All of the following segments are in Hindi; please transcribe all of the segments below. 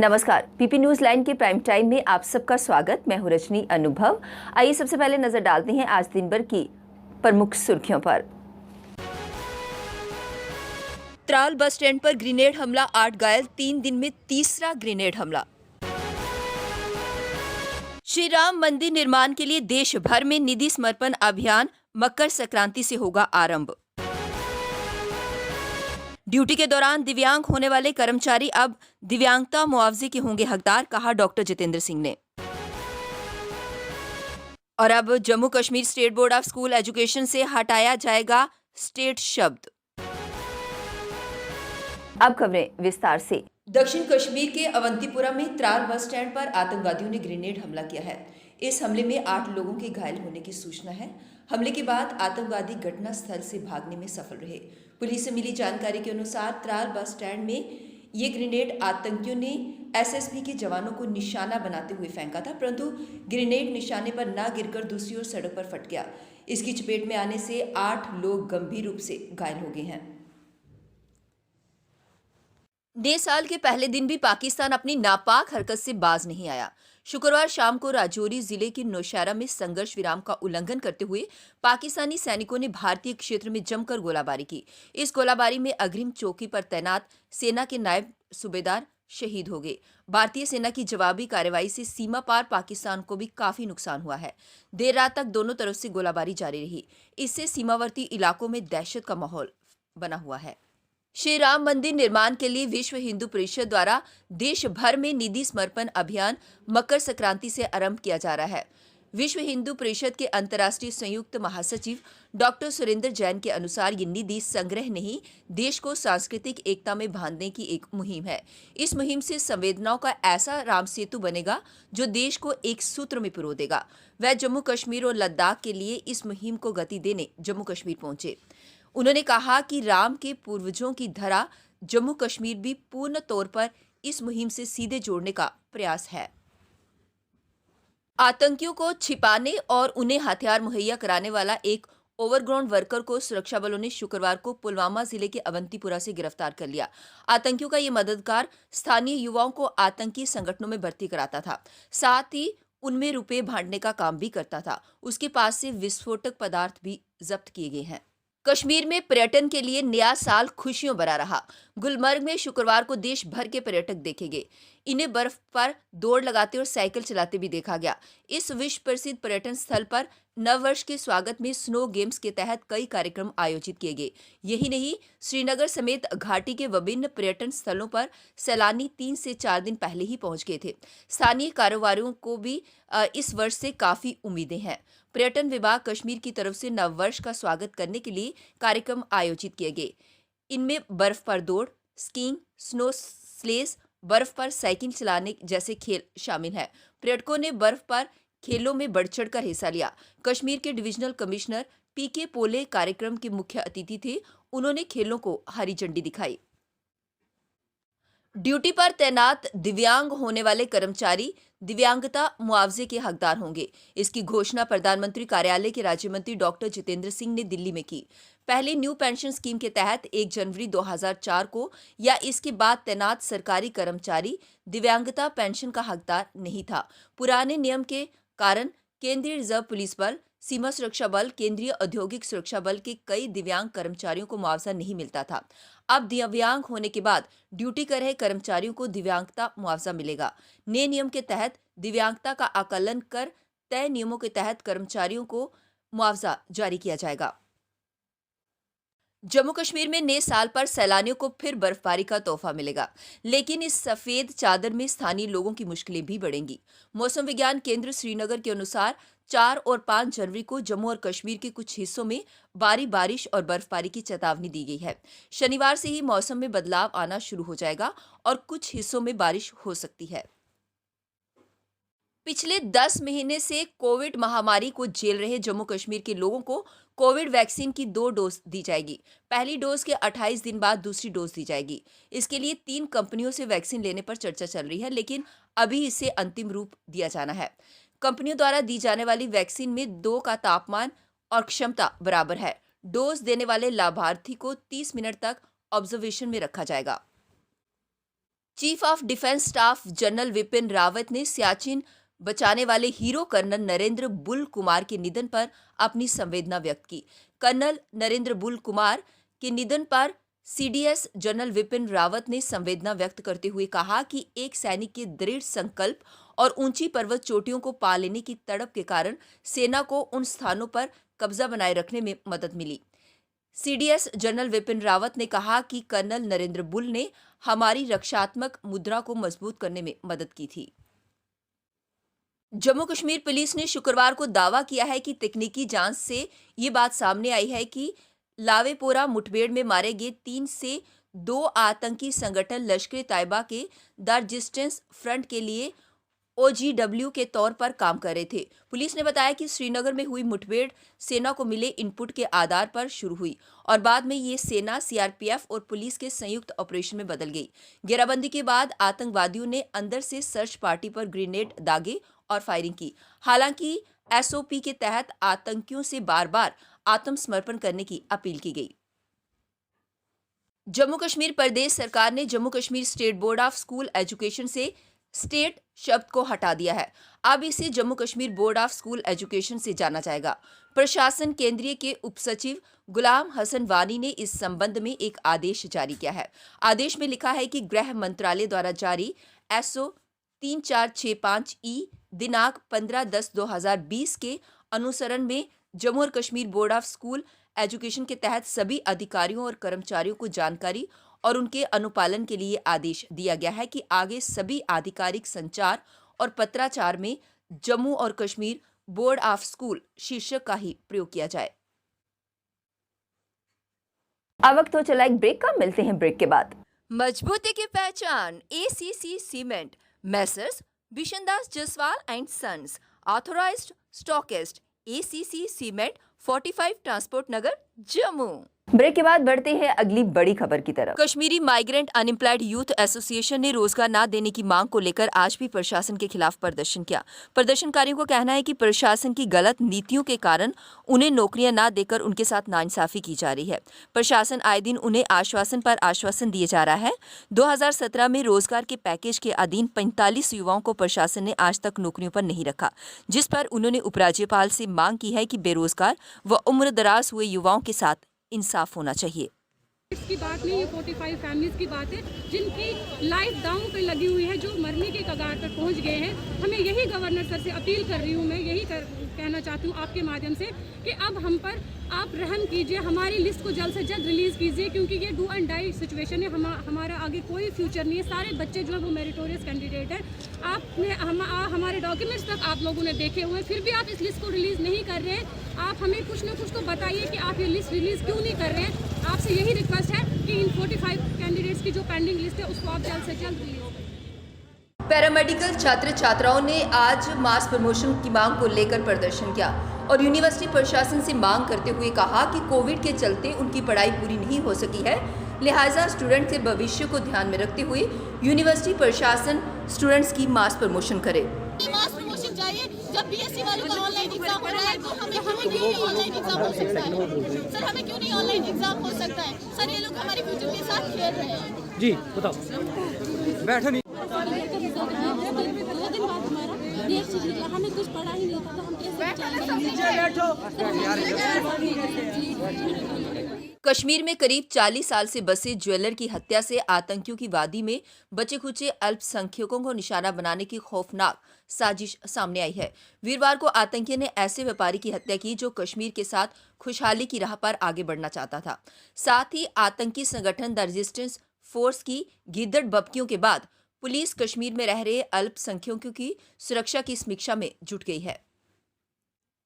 नमस्कार, पीपी न्यूज लाइन के प्राइम टाइम में आप सबका स्वागत। मैं हूं रजनी अनुभव। आइए सबसे पहले नजर डालते हैं आज दिन भर की प्रमुख सुर्खियों पर। त्राल बस स्टैंड पर ग्रेनेड हमला, 8 घायल, 3 दिन में तीसरा ग्रेनेड हमला। श्री राम मंदिर निर्माण के लिए देश भर में निधि समर्पण अभियान मकर संक्रांति से होगा आरंभ। ड्यूटी के दौरान दिव्यांग होने वाले कर्मचारी अब दिव्यांगता मुआवजे के होंगे हकदार, कहा डॉक्टर जितेंद्र सिंह ने। और अब Jammu Kashmir state board of school education से हटाया जाएगा स्टेट शब्द। अब खबरें विस्तार से। दक्षिण कश्मीर के अवंतीपुरा में त्राल बस स्टैंड पर आतंकवादियों ने ग्रेनेड हमला किया है। इस हमले में 8 लोगों के घायल होने की सूचना है। हमले के बाद आतंकवादी घटना स्थल से भागने में सफल रहे। पुलिस से मिली जानकारी के अनुसार त्राल बस स्टैंड में ये ग्रेनेड आतंकियों ने एसएसबी के जवानों को निशाना बनाते हुए फेंका था, परंतु ग्रेनेड निशाने पर न गिरकर दूसरी ओर सड़क पर फट गया। इसकी चपेट में आने से 8 लोग गंभीर रूप से घायल हो गए हैं। नए साल के पहले दिन भी पाकिस्तान अपनी नापाक हरकत से बाज नहीं आया। शुक्रवार शाम को राजौरी जिले के नौशहरा में संघर्ष विराम का उल्लंघन करते हुए पाकिस्तानी सैनिकों ने भारतीय क्षेत्र में जमकर गोलाबारी की। इस गोलाबारी में अग्रिम चौकी पर तैनात सेना के नायब सूबेदार शहीद हो गए। भारतीय सेना की जवाबी कार्रवाई से सीमा पार पाकिस्तान को भी काफी नुकसान हुआ है। देर रात तक दोनों तरफ से गोलाबारी जारी रही। इससे सीमावर्ती इलाकों में दहशत का माहौल बना हुआ है। श्री राम मंदिर निर्माण के लिए विश्व हिंदू परिषद द्वारा देश भर में निधि समर्पण अभियान मकर संक्रांति से आरंभ किया जा रहा है। विश्व हिंदू परिषद के अंतर्राष्ट्रीय संयुक्त महासचिव डॉक्टर सुरेंद्र जैन के अनुसार ये निधि संग्रह नहीं, देश को सांस्कृतिक एकता में बांधने की एक मुहिम है। इस मुहिम से संवेदनाओं का ऐसा राम सेतु बनेगा जो देश को एक सूत्र में पिरो देगा। वह जम्मू कश्मीर और लद्दाख के लिए इस मुहिम को गति देने जम्मू कश्मीर पहुंचे। उन्होंने कहा कि राम के पूर्वजों की धरा जम्मू कश्मीर भी पूर्ण तौर पर इस मुहिम से सीधे जोड़ने का प्रयास है। आतंकियों को छिपाने और उन्हें हथियार मुहैया कराने वाला एक ओवरग्राउंड वर्कर को सुरक्षा बलों ने शुक्रवार को पुलवामा जिले के अवंतीपुरा से गिरफ्तार कर लिया। आतंकियों का ये मददगार स्थानीय युवाओं को आतंकी संगठनों में भर्ती कराता था, साथ ही उनमें रुपए बांटने का काम भी करता था। उसके पास से विस्फोटक पदार्थ भी जब्त किए गए हैं। कश्मीर में पर्यटन के लिए नया साल खुशियों भरा रहा। गुलमर्ग में शुक्रवार को देश भर के पर्यटक देखे गए। इन्हें बर्फ पर दौड़ लगाते और साइकिल चलाते भी देखा गया। इस विश्व प्रसिद्ध पर्यटन स्थल पर नववर्ष के स्वागत में स्नो गेम्स के तहत कई कार्यक्रम आयोजित किए गए। यही नहीं, श्रीनगर समेत घाटी के विभिन्न पर्यटन स्थलों पर सैलानी 3 से 4 दिन पहले ही पहुंच गए थे। स्थानीय कारोबारियों को भी इस वर्ष से काफी उम्मीदें हैं। पर्यटन विभाग कश्मीर की तरफ से नववर्ष का स्वागत करने के लिए कार्यक्रम आयोजित किए गए। इनमें बर्फ पर दौड़, स्कीइंग, स्नो स्लेज, बर्फ पर साइकिल चलाने जैसे खेल शामिल हैं। पर्यटकों ने बर्फ पर खेलों में बढ़ चढ़कर हिस्सा लिया। कश्मीर के डिविजनल कमिश्नर पीके पोले कार्यक्रम के मुख्य अतिथि थे। उन्होंने खेलों को हरी झंडी दिखाई। ड्यूटी पर तैनात दिव्यांग होने वाले कर्मचारी दिव्यांगता मुआवजे के हकदार होंगे। इसकी घोषणा प्रधानमंत्री कार्यालय के राज्य मंत्री डॉक्टर जितेंद्र सिंह ने दिल्ली में की। पहले न्यू पेंशन स्कीम के तहत 1 जनवरी 2004 को या इसके बाद तैनात सरकारी कर्मचारी दिव्यांगता पेंशन का हकदार नहीं था। पुराने नियम के कारण केंद्रीय रिजर्व पुलिस बल, सीमा सुरक्षा बल, केंद्रीय औद्योगिक सुरक्षा बल के कई दिव्यांग कर्मचारियों को मुआवजा नहीं मिलता था। अब दिव्यांग होने के बाद ड्यूटी कर रहे कर्मचारियों को दिव्यांगता मुआवजा मिलेगा। नए नियम के तहत दिव्यांगता का आकलन कर तय नियमों के तहत कर्मचारियों को मुआवजा जारी किया जाएगा। जम्मू कश्मीर में नए साल पर सैलानियों को फिर बर्फबारी का तोहफा मिलेगा, लेकिन इस सफेद चादर में स्थानीय लोगों की मुश्किलें भी बढ़ेंगी। मौसम विज्ञान केंद्र श्रीनगर के अनुसार 4 और 5 जनवरी को जम्मू और कश्मीर के कुछ हिस्सों में भारी बारिश और बर्फबारी की चेतावनी दी गई है। शनिवार से ही मौसम में बदलाव आना शुरू हो जाएगा और कुछ हिस्सों में बारिश हो सकती है। पिछले 10 महीने से कोविड महामारी को झेल रहे जम्मू कश्मीर के लोगों को कोविड वैक्सीन की 2 डोज दी जाएगी। पहली डोज के 28 दिन बाद दूसरी डोज दी जाएगी। इसके लिए 3 कंपनियों से वैक्सीन लेने पर चर्चा चल रही है, लेकिन अभी इसे अंतिम रूप दिया जाना है। कंपनियों द्वारा दी जाने वाली वैक्सीन में 2 का तापमान और क्षमता बराबर है। डोज देने वाले लाभार्थी को 30 मिनट तक ऑब्जर्वेशन में रखा जाएगा। Chief of defence staff general Vipin Rawat ने सियाचिन बचाने वाले हीरो कर्नल नरेंद्र बुल कुमार के निधन पर अपनी संवेदना व्यक्त की। कर्नल नरेंद्र बुल कुमार के निधन पर सीडीएस जनरल विपिन रावत ने संवेदना व्यक्त करते हुए कहा कि एक सैनिक के दृढ़ संकल्प और ऊंची पर्वत चोटियों को पा लेने की तड़प के कारण सेना को उन स्थानों पर कब्जा बनाए रखने में मदद मिली। सीडीएस जनरल विपिन रावत ने कहा कि कर्नल नरेंद्र बुल ने हमारी रक्षात्मक मुद्रा को मजबूत करने में मदद की थी। जम्मू कश्मीर पुलिस ने शुक्रवार को दावा किया है कि तकनीकी जांच से ये बात सामने आई है कि लावेपोरा मुठभेड़ में मारे गए 3 से 2 आतंकी संगठन लश्कर-ए-तैयबा के द रेजिस्टेंस फ्रंट के लिए OGW के तौर पर काम कर रहे थे। पुलिस ने बताया कि श्रीनगर में हुई मुठभेड़ सेना को मिले इनपुट के आधार पर शुरू हुई और बाद में ये सेना CRPF और पुलिस के संयुक्त ऑपरेशन में बदल गई। घेराबंदी के बाद आतंकवादियों ने अंदर से सर्च पार्टी पर ग्रेनेड दागे और फायरिंग की। हालांकि SOP के तहत आतंकियों से बार-बार आत्मसमर्पण करने की अपील की गई। जम्मू कश्मीर प्रदेश सरकार ने Jammu Kashmir state board of school education से स्टेट शब्द को हटा दिया है। अब इसे Jammu Kashmir board of school education से जाना जाएगा। प्रशासन केंद्रीय के उपसचिव गुलाम हसन वानी ने इस संबंध में एक आदेश जारी किया है। आदेश में लिखा है कि गृह मंत्रालय द्वारा जारी SO 3465E दिनांक 15/10/2020 के अनुसरण में जम्मू और Kashmir board of school education के तहत सभी अधिकारियों और कर्मचारियों को जानकारी और उनके अनुपालन के लिए आदेश दिया गया है कि आगे सभी आधिकारिक संचार और पत्राचार में जम्मू और कश्मीर बोर्ड ऑफ स्कूल शीर्षक का ही प्रयोग किया जाए। अब वक्त तो चला एक ब्रेक का, मिलते हैं ब्रेक के बाद। मजबूती की पहचान ACC cement, messrs Bishandas Jaswal and sons, authorised stockist, ACC cement, 45 transport Nagar, Jammu. Break के बाद बढ़ते हैं अगली बड़ी खबर की तरफ। Kashmiri migrant unemployed youth association ने रोजगार न देने की मांग को लेकर आज भी प्रशासन के खिलाफ प्रदर्शन किया। प्रदर्शनकारियों का कहना है कि प्रशासन की गलत नीतियों के कारण उन्हें नौकरियां न देकर उनके साथ नाइंसाफी की जा रही है। प्रशासन आए दिन उन्हें आश्वासन पर आश्वासन दिए जा रहा है। 2017 में रोजगार के पैकेज के अधीन 45 युवाओं को प्रशासन ने आज तक नौकरियों पर नहीं रखा, जिस पर उन्होंने उपराज्यपाल से मांग की है कि बेरोजगार व उम्रदराज हुए युवाओं के साथ इंसाफ होना चाहिए। इसकी बात नहीं, ये 45 फैमिलीज की बात है जिनकी लाइफ दांव पे लगी हुई है, जो मरने के कगार पर पहुंच गए हैं। हमें यही गवर्नर सर से अपील कर रही हूँ, मैं यही कहना चाहती हूँ आपके माध्यम से कि अब हम पर आप रहम कीजिए, हमारी लिस्ट को जल्द से जल्द रिलीज़ कीजिए, क्योंकि ये डू एंड डाई सिचुएशन है। हमारा आगे कोई फ्यूचर नहीं है। सारे बच्चे जो है वो मेरिटोरियस कैंडिडेट है। आपने हमारे डॉक्यूमेंट्स तक आप लोगों ने देखे हुए, फिर भी आप इस लिस्ट को रिलीज़ नहीं कर रहे हैं। आप हमें कुछ ना कुछ तो बताइए कि आप ये लिस्ट रिलीज़ क्यों नहीं कर रहे हैं। आपसे यही रिक्वेस्ट है कि इन 45 कैंडिडेट्स की जो पेंडिंग लिस्ट है उसको आप जल्द से जल्द रिलीज़ करें। पैरामेडिकल छात्र छात्राओं ने आज मास प्रमोशन की मांग को लेकर प्रदर्शन किया और यूनिवर्सिटी प्रशासन से मांग करते हुए कहा कि कोविड के चलते उनकी पढ़ाई पूरी नहीं हो सकी है, लिहाजा स्टूडेंट के भविष्य को ध्यान में रखते हुए यूनिवर्सिटी प्रशासन स्टूडेंट्स की मास प्रमोशन करे। मास प्रमोशन चाहिए। जब BSc वालों का ऑनलाइन एग्जाम हो रहा है तो हमें क्यों नहीं ऑनलाइन एग्जाम हो सकता है? सर हमें क्यों नहीं ऑनलाइन एग्जाम हो सकता है? सर ये लोग हमारे फ्यूचर के साथ खेल रहे हैं। जी बताओ। बैठो नहीं। 2 दिन बाद हमारा डेट शीट निकला, हमें कुछ पढ़ा ही नहीं था तो हम कश्मीर में करीब 40 साल से बसे ज्वेलर की हत्या से आतंकियों की वादी में बचे खुचे अल्पसंख्यकों को निशाना बनाने की खौफनाक साजिश सामने आई है। वीरवार को आतंकियों ने ऐसे व्यापारी की हत्या की जो कश्मीर के साथ खुशहाली की राह पर आगे बढ़ना चाहता था। साथ ही आतंकी संगठन द रेजिस्टेंस फोर्स की गिद्दड़ बपकियों के बाद पुलिस कश्मीर में रह रहे अल्पसंख्यकों की सुरक्षा की समीक्षा में जुट गई है।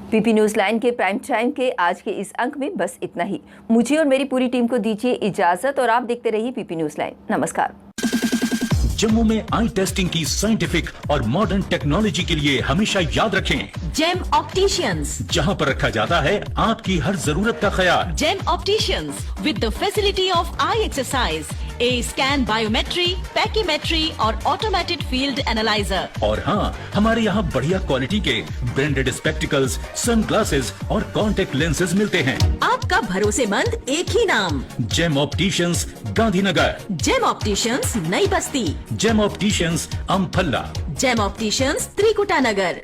पीपी न्यूज लाइन के प्राइम टाइम के आज के इस अंक में बस इतना ही। मुझे और मेरी पूरी टीम को दीजिए इजाजत और आप देखते रहिए पीपी न्यूज लाइन। नमस्कार। जम्मू में आई टेस्टिंग की साइंटिफिक और मॉडर्न टेक्नोलॉजी के लिए हमेशा याद रखें जेम ऑप्टिशियंस, जहां पर रखा जाता है आपकी हर जरूरत का ख्याल। Gem opticians with the facility of eye exercise, A scan biometry, pachymetry और ऑटोमेटेड फील्ड एनालाइजर। और हाँ, हमारे यहाँ बढ़िया क्वालिटी के ब्रांडेड स्पेक्टिकल्स, सनग्लासेस और कॉन्टेक्ट लेंसेज मिलते हैं। आपका भरोसेमंद एक ही नाम, Gem Opticians, Gandhinagar. Gem Opticians, Nai Basti. Gem Opticians, Amphalla. Gem Opticians, Trikuta नगर।